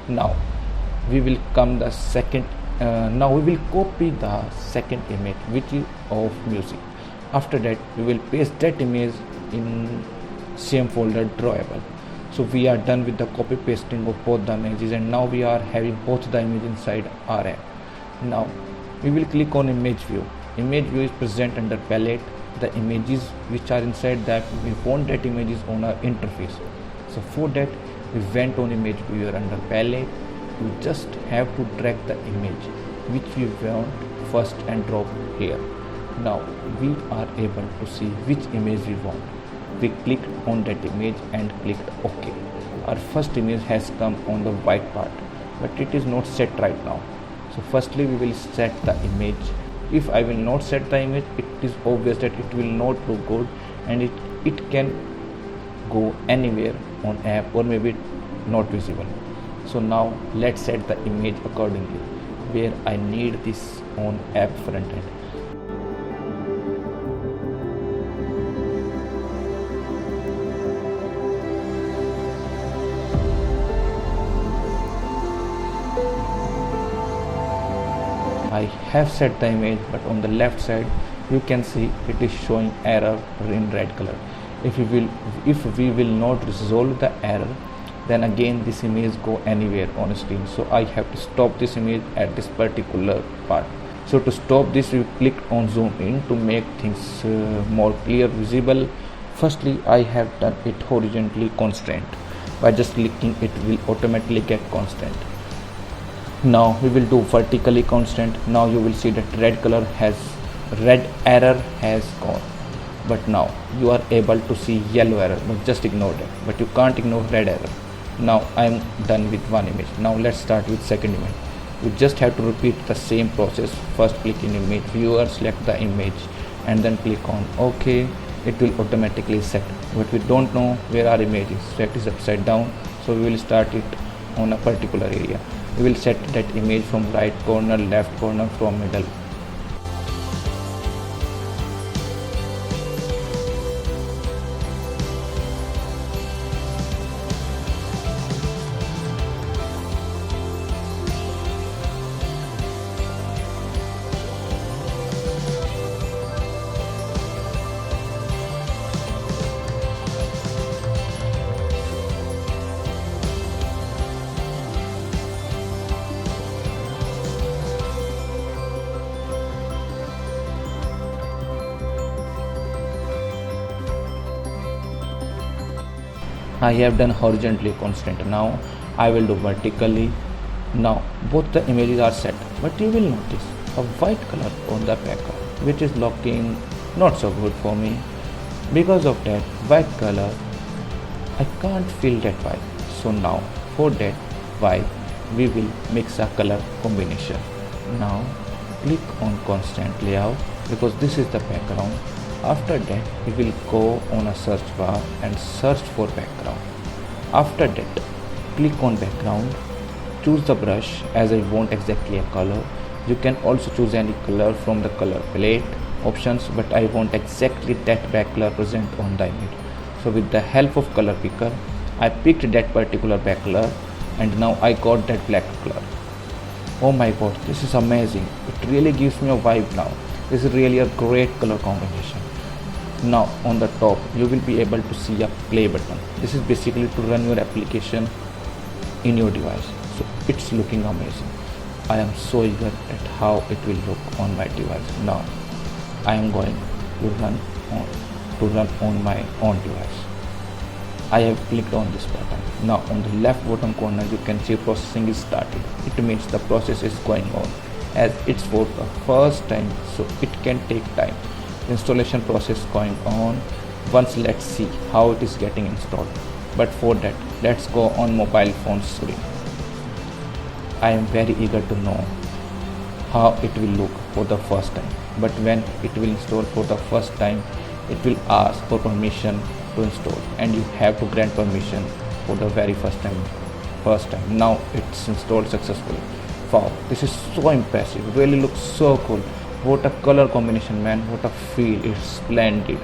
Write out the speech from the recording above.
Now we will come the second now we will copy the second image which is of music. After that we will paste that image in same folder drawable. So we are done with the copy pasting of both the images, and now we are having both the image inside our app. Now we will click on image view. Image view is present under palette. The images which are inside that, we want that images on our interface. So for that we went on image viewer under palette. You just have to drag the image which we want first and drop here. Now we are able to see which image we want. We clicked on that image and clicked OK. Our first image has come on the white part, but it is not set right now. So firstly we will set the image. If I will not set the image, it is obvious that it will not look good, and it can go anywhere on app or maybe not visible. So now let's set the image accordingly where I need this on app front end. I have set the image, but on the left side you can see it is showing error in red color. If we will not resolve the error, then again this image go anywhere on screen. So I have to stop this image at this particular part. So to stop this, we click on zoom in to make things more clear, visible. Firstly, I have done it horizontally constant. By just clicking, it will automatically get constant. Now we will do vertically constant. Now you will see that red error has gone, but now you are able to see yellow error, but just ignore that. But you can't ignore red error. Now I am done with one image. Now let's start with second image. You just have to repeat the same process. First click in image viewer, select the image, and then click on OK. It will automatically set, but we don't know where our image is. So it is upside down, so we will start it on a particular area. We will set that image from right corner, left corner, from middle. I have done horizontally constant. Now I will do vertically. Now both the images are set, but you will notice a white color on the background, which is looking not so good for me. Because of that white color, I can't feel that white. So now for that white, we will mix a color combination. Now click on constant layout, because this is the background. After that we will go on a search bar and search for background. After that click on background, choose the brush as I want exactly a color. You can also choose any color from the color palette options, but I want exactly that back color present on the image. So with the help of color picker, I picked that particular back color, and now I got that black color. Oh my god, this is amazing. It really gives me a vibe now. This is really a great color combination. Now on the top you will be able to see a play button. This is basically to run your application in your device. So it's looking amazing. I am so eager at how it will look on my device. Now I am going to run on my own device. I have clicked on this button. Now on the left bottom corner you can see processing is started. It means the process is going on, as it's for the first time, so it can take time. Installation process going on. Once let's see how it is getting installed, but for that let's go on mobile phone screen. I am very eager to know how it will look for the first time, but when it will install for the first time, it will ask for permission to install, and you have to grant permission for the very first time. Now it's installed successfully. Wow, this is so impressive. Really looks so cool. What a color combination, man. What a feel. It's splendid.